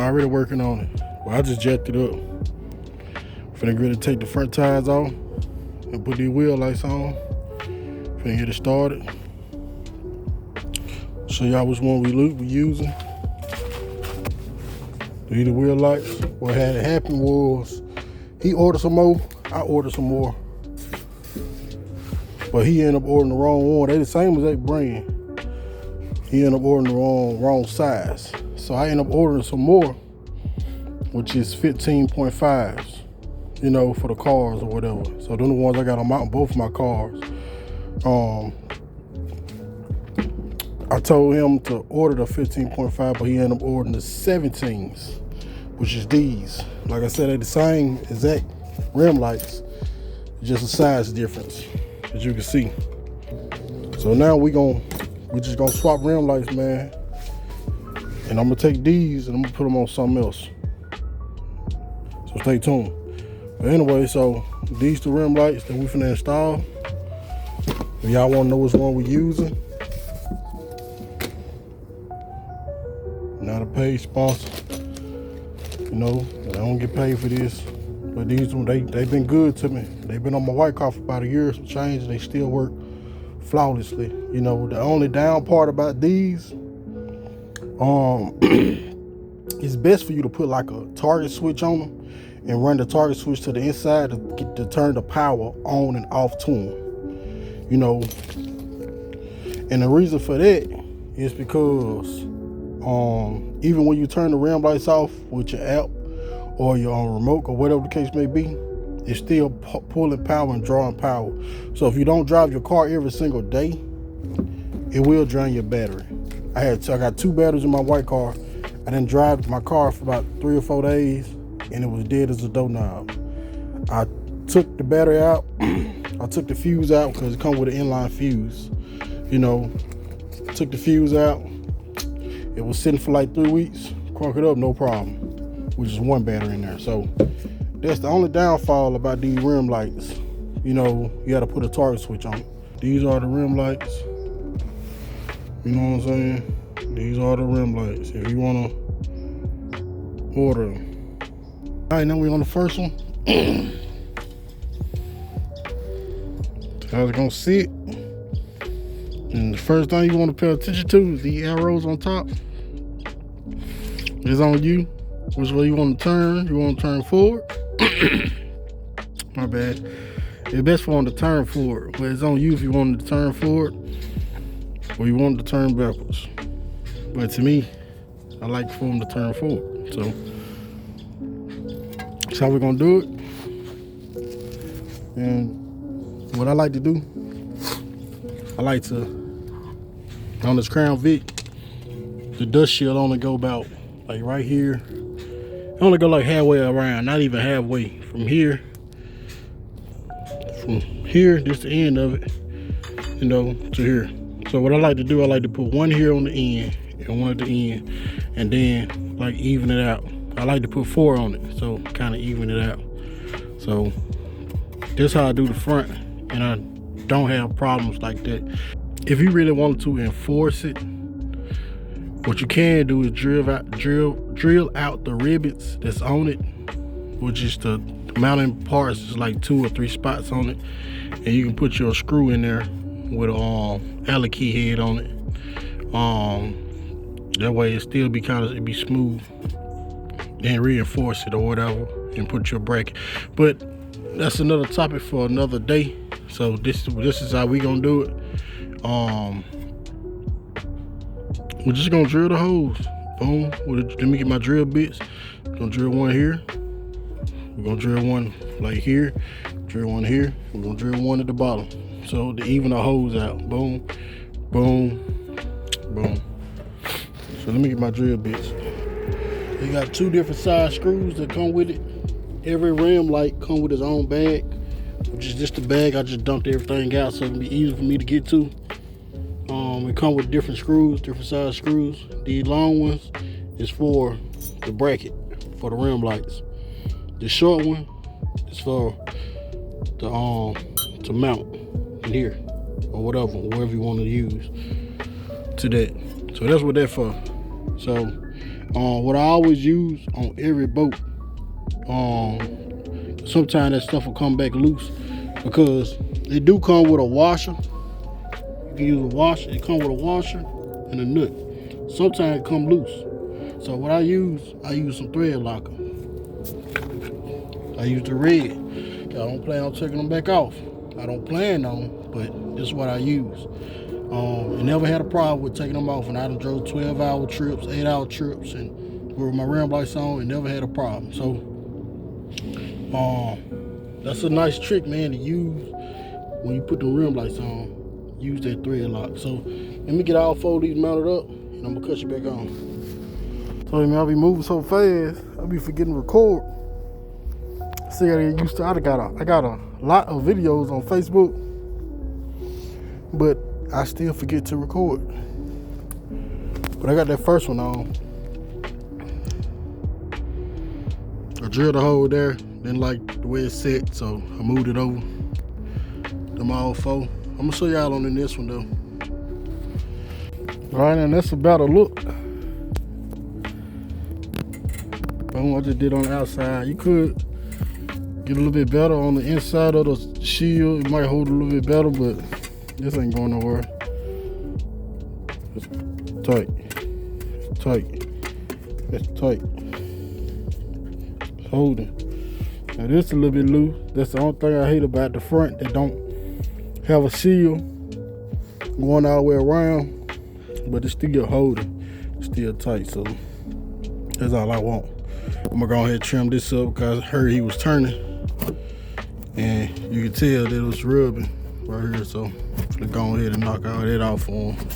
already working on it. Well, I just jacked it up. Finna get ready to take the front tires off and put these wheel lights on. Finna get it started. Show y'all which one we using. These the wheel lights. What had happened was he ordered some more, I ordered some more. But he ended up ordering the wrong one. They the same as that brand. He ended up ordering the wrong size. So I ended up ordering some more, which is 15.5s, you know, for the cars or whatever. So them the ones I got on both of my cars. I told him to order the 15.5, but he ended up ordering the 17s, which is these. Like I said, they're the same exact rim lights, just a size difference, as you can see. So now we just gonna swap rim lights, man. And I'm gonna take these and I'm gonna put them on something else. So stay tuned. But anyway, so these the rim lights that we finna install. If y'all wanna know which one we using, not a paid sponsor. You know, I don't get paid for this. But these ones, they've been good to me. They've been on my white car for about a year, some change, and they still work flawlessly. You know, the only down part about these, it's best for you to put like a target switch on them and run the target switch to the inside to turn the power on and off to them. You know, and the reason for that is because even when you turn the rim lights off with your app or your remote or whatever the case may be, it's still pulling power and drawing power. So if you don't drive your car every single day, it will drain your battery. I got 2 batteries in my white car. I didn't drive my car for about 3 or 4 days, and it was dead as a doorknob. I took the battery out. I took the fuse out because it comes with an inline fuse. You know, took the fuse out. It was sitting for like 3 weeks. Crunk it up, no problem. With just 1 battery in there. So that's the only downfall about these rim lights. You know, you got to put a target switch on it. These are the rim lights. You know what I'm saying? These are the rim lights. If you want to order them. All right, now we're on the first one. How it's gonna sit. And the first thing you want to pay attention to is the arrows on top. It's on you. Which way you want to turn? You want to turn forward? My bad. It's best for one to turn forward, but it's on you if you want to turn forward or you want to turn backwards. But to me, I like for them to turn forward. So that's how we're gonna do it. And what I like to do, I like to, on this Crown Vic, the dust shield only go about like right here. It only go like halfway around, not even halfway. From here, just the end of it, you know, to here. So what I like to do, I like to put one here on the end and one at the end, and then like even it out. I like to put 4 on it, so kind of even it out. So that's how I do the front, and I don't have problems like that. If you really wanted to enforce it, what you can do is drill out the rivets that's on it, which is the mounting parts. Is like 2 or 3 spots on it, and you can put your screw in there with a Allen key head on it. That way it still be be smooth, and reinforce it or whatever, and put your bracket. But that's another topic for another day. So this is how we gonna do it. We're just gonna drill the holes. Boom. Let me get my drill bits. Gonna drill one here. We're gonna drill one like here. Drill one here. We're gonna drill one at the bottom. So to even the holes out. Boom, boom, boom. So let me get my drill bits. You got 2 different size screws that come with it. Every rim light come with its own bag, which is just a bag. I just dumped everything out so it'll be easy for me to get to. It come with different screws, different size screws. These long ones is for the bracket, for the rim lights. The short one is for the to mount in here or whatever, wherever you want to use to that. So that's what that's for. So What I always use on every boat, sometimes that stuff will come back loose because it do come with a washer. You can use a washer. It come with a washer and a nut. Sometimes it come loose. So what I use some thread locker. I use the red. I don't plan on taking them back off. I don't plan on, but this is what I use. I never had a problem with taking them off, and I done drove 12-hour trips, 8-hour trips, and with my rim lights on, and never had a problem. So that's a nice trick, man, to use when you put the rim lights on. Use that thread lock. So let me get all 4 of these mounted up, and I'm gonna cut you back on. So man, I be moving so fast, I be forgetting to record. See, I get used to. I got a lot of videos on Facebook, but I still forget to record. But I got that first one on. I drilled a hole there, didn't like the way it set, so I moved it over. Them all 4. I'm gonna show y'all on this one though. All right, and that's about a look. Boom, I just did on the outside. You could get a little bit better on the inside of the shield. It might hold a little bit better, but this ain't going nowhere. It's tight. It's tight. It's tight. It's holding. Now this a little bit loose. That's the only thing I hate about the front. They don't have a seal going all the way around, but it's still holding. It's still tight, so that's all I want. I'm gonna go ahead and trim this up because I heard he was turning, and you can tell that it was rubbing right here, so I'm gonna go ahead and knock all that off for him,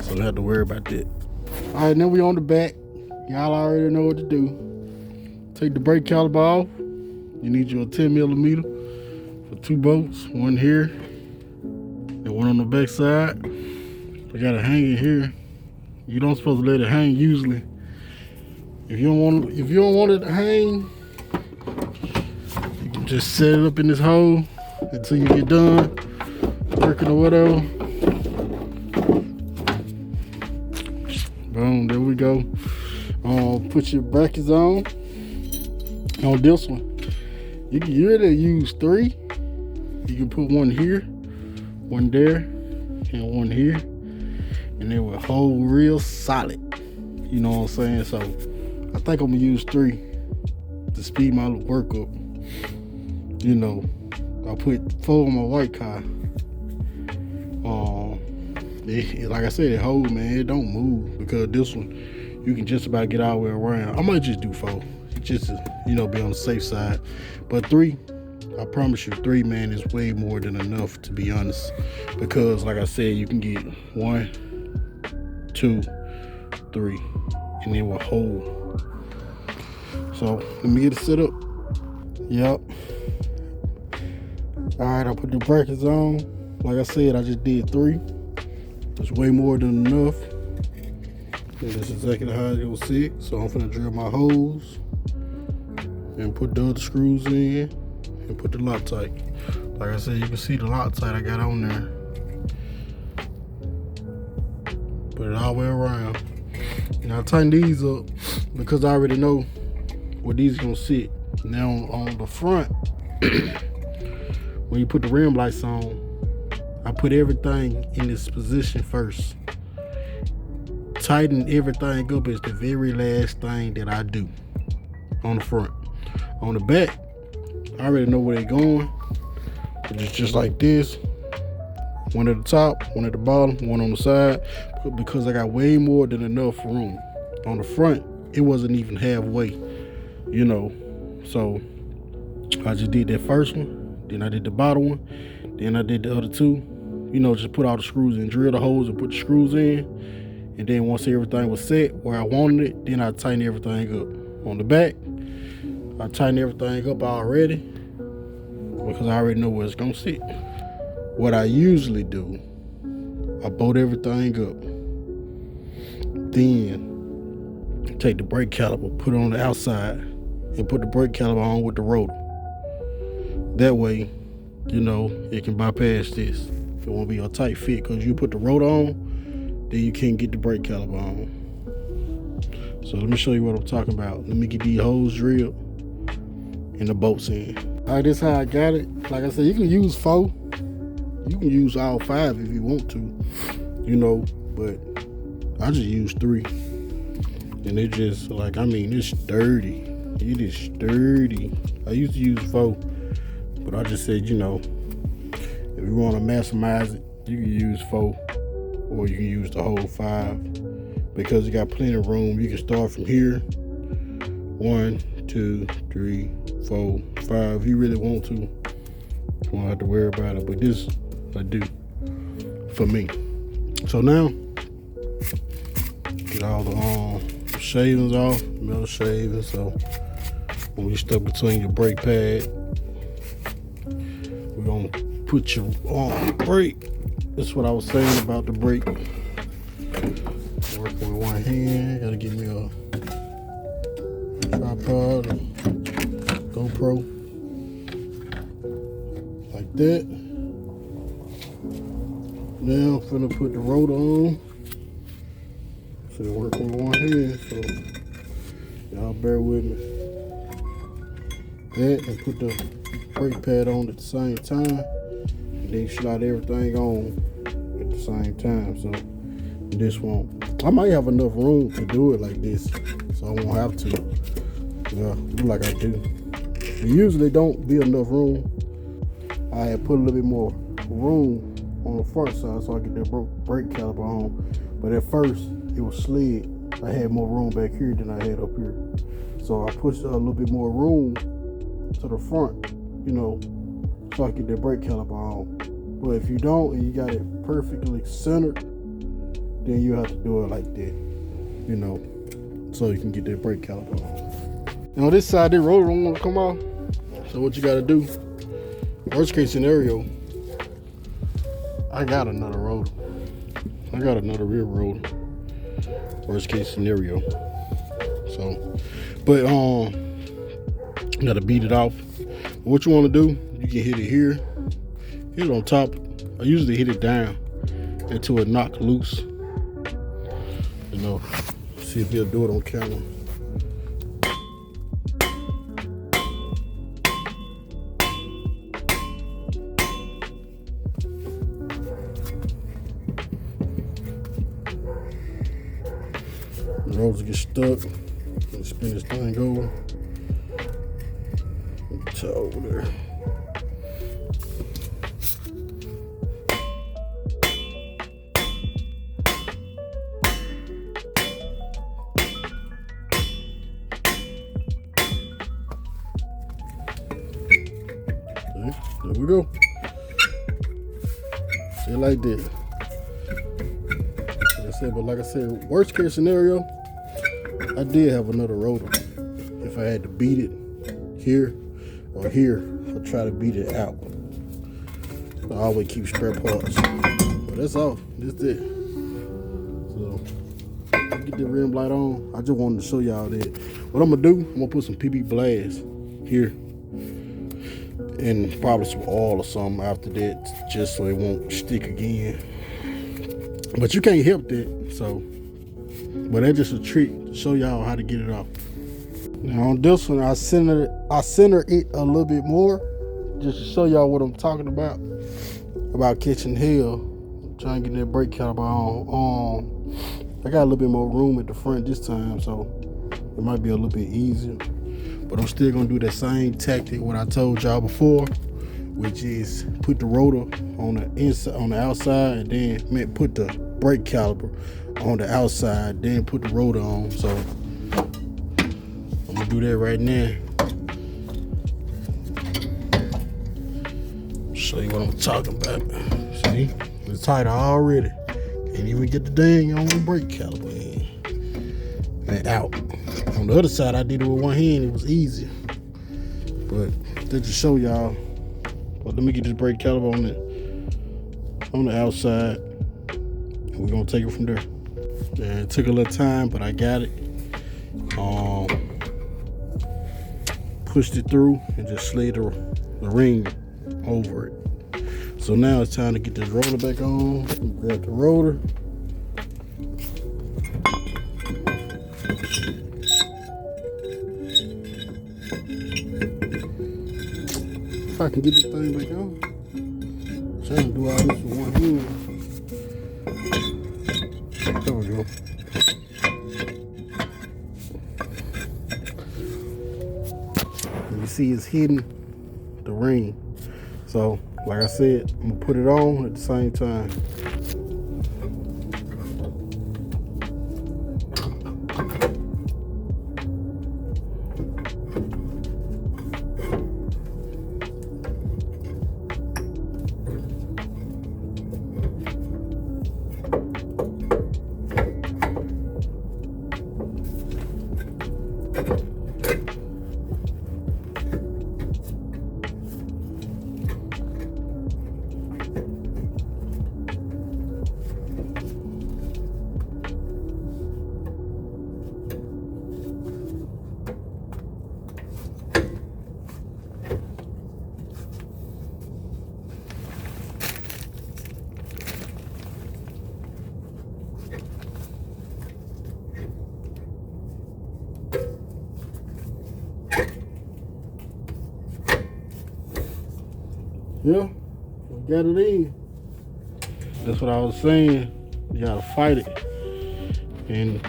so I don't have to worry about that. All right, now we on the back. Y'all already know what to do. Take the brake caliper off. You need your 10mm for 2 bolts, one here and one on the back side. I got it hanging here. You don't supposed to let it hang usually. If you don't want it to hang, you can just set it up in this hole until you get done working or whatever. Boom, there we go. Put your brackets on this one. You can really use 3. You can put one here, one there, and one here, and they will hold real solid. You know what I'm saying? So I think I'm gonna use 3 to speed my work up. You know, I put 4 on my white car. Like I said, it holds, man. It don't move because this one you can just about get all the way around. I might just do 4, just to, you know, be on the safe side. But 3, I promise you, 3, man, is way more than enough, to be honest. Because like I said, you can get 1, 2, 3, and it will hold. So let me get it set up. Yep. All right, I put the brackets on. Like I said, I just did 3. That's way more than enough. And that's exactly how it will sit. So I'm gonna drill my holes and put the other screws in and put the Loctite. Like I said, you can see the Loctite I got on there. Put it all the way around. And I'll tighten these up because I already know where these are gonna sit. Now on the front, when you put the rim lights on, I put everything in this position first. Tighten everything up is the very last thing that I do on the front. On the back, I already know where they're going. It's just like this. One at the top, one at the bottom, one on the side, because I got way more than enough room. On the front, it wasn't even halfway, you know. So I just did that first one, then I did the bottom one, then I did the other 2. You know, just put all the screws in, drill the holes and put the screws in. And then once everything was set where I wanted it, then I tighten everything up. On the back, I tighten everything up already because I already know where it's gonna sit. What I usually do, I bolt everything up. Then take the brake caliper, put it on the outside, and put the brake caliper on with the rotor. That way, you know, it can bypass this. It won't be a tight fit because you put the rotor on, then you can't get the brake caliper on. So let me show you what I'm talking about. Let me get these holes drilled and the bolts in. All right, this is how I got it. Like I said, you can use 4. You can use all 5 if you want to, you know, but I just use 3. And it just, like, I mean, it's sturdy. It is sturdy. I used to use 4, but I just said, you know, if you want to maximize it, you can use 4, or you can use the whole 5, because you got plenty of room. You can start from here, 1, 2, 3, 4, 5. If you really want to, you won't have to worry about it. But this I do for me. So now, get all the shavings off, metal shavings. So when you stuck between your brake pad, we're gonna put your brake. That's what I was saying about the brake. Working with one hand. Gotta give me a tripod, GoPro, like that. Now I'm finna put the rotor on. So working with one hand, so y'all bear with me. That, and put the brake pad on at the same time, and then slide everything on at the same time. So this won't, I might have enough room to do it like this, so I won't have to. Yeah, do like I do. It usually don't be enough room. I had put a little bit more room on the front side so I get that brake caliper on. But at first it was slid. I had more room back here than I had up here. So I pushed a little bit more room to the front, you know, so I get that brake caliper on. But if you don't and you got it perfectly centered, then you have to do it like that, you know, so you can get that brake caliper on. Now on this side, the rotor don't want to come off. So what you got to do, worst case scenario, I got another rotor. I got another rear rotor. Worst case scenario. So, but you gotta beat it off. What you want to do, you can hit it here, hit it on top. I usually hit it down until it knocks loose. You know, see if he'll do it on camera. The rotors get stuck. And spin this thing over. It's over there. Okay, there we go. Just like that. But like I said, worst case scenario, I did have another rotor. If I had to beat it here or here, I'll try to beat it out. I always keep spare parts. But that's all. That's it. So get the rim light on. I just wanted to show y'all that. What I'm gonna do, I'm gonna put some PB Blast here and probably some oil or something after that, just so it won't stick again. But you can't help that, so. But that's just a trick to show y'all how to get it off. Now on this one, I center it a little bit more, just to show y'all what I'm talking about catching hell. I'm trying to get that brake caliper on. I got a little bit more room at the front this time, so it might be a little bit easier. But I'm still gonna do that same tactic what I told y'all before, which is put the rotor on the inside, on the outside, and then put the brake caliper on the outside, then put the rotor on. So I'm gonna do that right now. Show you what I'm talking about. See, it's tighter already. Can't even get the dang on the brake caliper in and out. On the other side, I did it with one hand. It was easier. But just to show y'all. Well, let me get this brake caliper on the outside, and we're gonna take it from there. And it took a little time, but I got it. Pushed it through and just slid the ring over it. So now it's time to get this rotor back on. Grab the rotor. If I can get this thing back on. Trying to do all this with one hand. There we go. And you see it's hidden the ring. So, like I said, I'm gonna put it on at the same time. Yeah, we got it in. That's what I was saying. You gotta fight it. And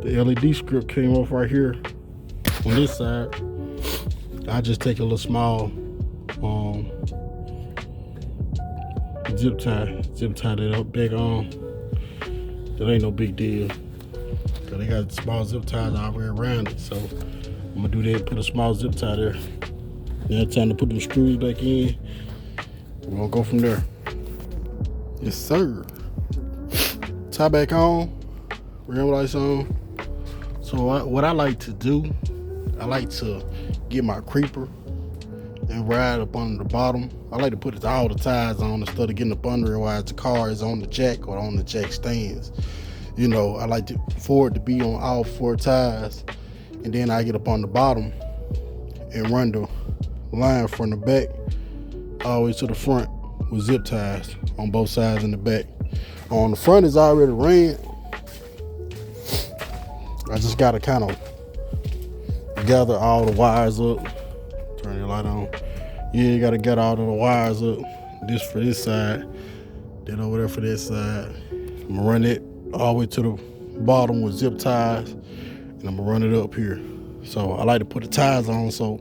the LED strip came off right here on this side. I just take a little small zip tie that up back on. That ain't no big deal. Cause they got small zip ties all the way around it. So I'm gonna do that, put a small zip tie there. Now it's time to put the screws back in. We're gonna go from there. Yes, sir. Tie back on. Rim lights on. So what I like to do, I like to get my creeper and ride up on the bottom. I like to put all the ties on instead of getting up under it while the car is on the jack or on the jack stands. You know, I like for it to be on all 4 ties, and then I get up on the bottom and run the line from the back all the way to the front with zip ties on both sides and the back. On the front is already ran. I just gotta kind of gather all the wires up. Turn your light on. Yeah, you gotta get all of the wires up. This for this side, then over there for this side. I'm gonna run it all the way to the bottom with zip ties, and I'm gonna run it up here. So I like to put the ties on so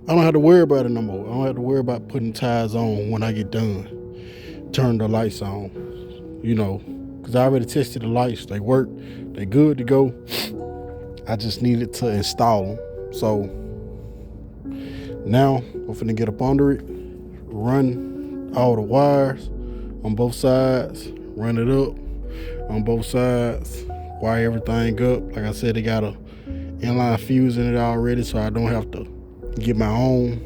I don't have to worry about it no more. I don't have to worry about putting ties on when I get done. Turn the lights on, you know, because I already tested the lights. They work. They good to go. I just needed to install them. So now I'm finna get up under it, run all the wires on both sides, run it up on both sides, wire everything up. Like I said, they got a inline fuse in it already, so I don't have to get my own.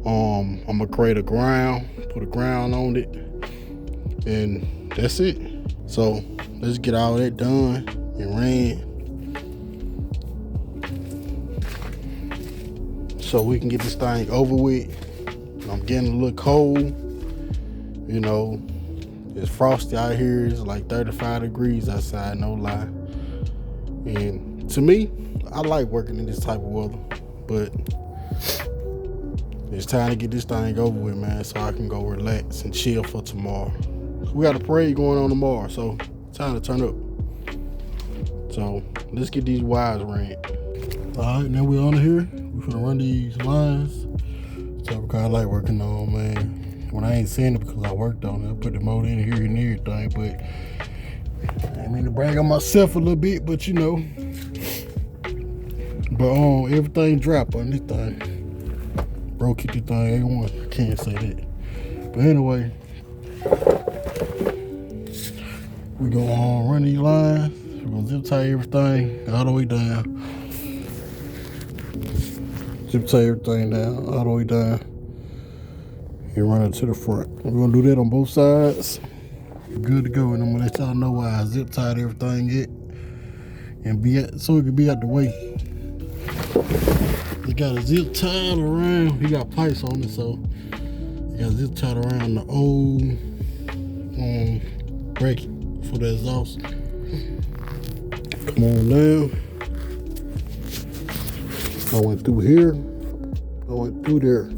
I'm gonna create a ground, put a ground on it, and that's it. So let's get all that done and ran, so we can get this thing over with. I'm getting a little cold, you know. It's frosty out here. It's like 35 degrees outside, no lie. And to me, I like working in this type of weather, but it's time to get this thing over with, man, so I can go relax and chill for tomorrow. We got a parade going on tomorrow, so time to turn up. So let's get these wires ran. All right, now we're on here. We're gonna run these lines. So because I like working on, man. When I ain't saying it because I worked on it, I put the motor in here and everything, but I mean to brag on myself a little bit, but you know. But everything drop on this thing. Bro, keep this thing A1. Can't say that. But anyway, we gonna run these lines. We're gonna zip tie everything all the way down. Zip tie everything down all the way down. And run it to the front. We're gonna do that on both sides. Good to go, and I'm gonna let y'all know why I zip tied everything yet, and so it can be out the way. You got a zip tied around. He got pipes on it, so you got zip tied around the old bracket for the exhaust. Come on down. I went through here. I went through there.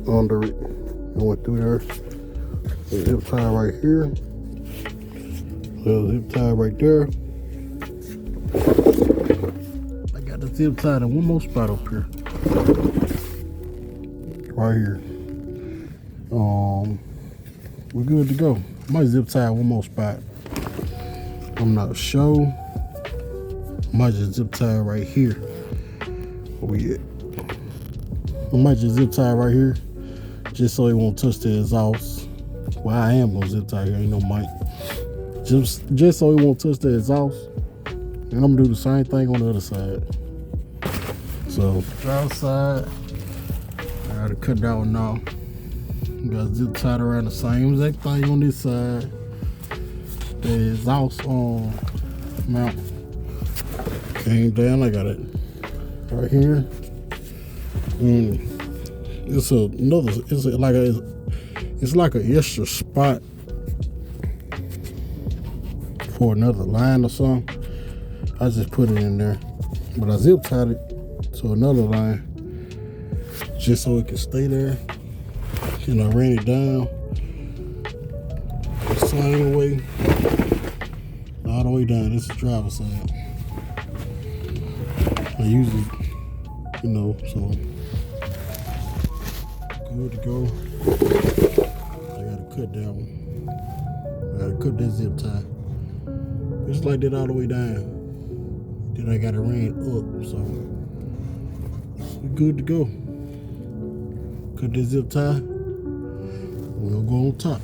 Under it. I went through there. There's a zip tie right here. There's a zip tie right there. I got the zip tie in one more spot up here. Right here. We're good to go. Might zip tie one more spot. I'm not sure. Might just zip tie right here. Where we at? I might just zip tie right here, just so it won't touch the exhaust. Well, I am gonna zip tie here. Ain't no mic. Just so it won't touch the exhaust. And I'm gonna do the same thing on the other side. So drive side, I gotta cut that one off. Got zip tied around the same exact thing on this side. The exhaust mount came down. I got it right here, and it's like an extra spot for another line or something. I just put it in there, but I zip tied it to another line just so it can stay there. And I ran it down the same way, all the way down. This is the driver's side. I usually, so good to go. I gotta cut that one. I gotta cut that zip tie. Just like that all the way down. Then I gotta ran up, so we're good to go. Cut that zip tie. We'll go on top.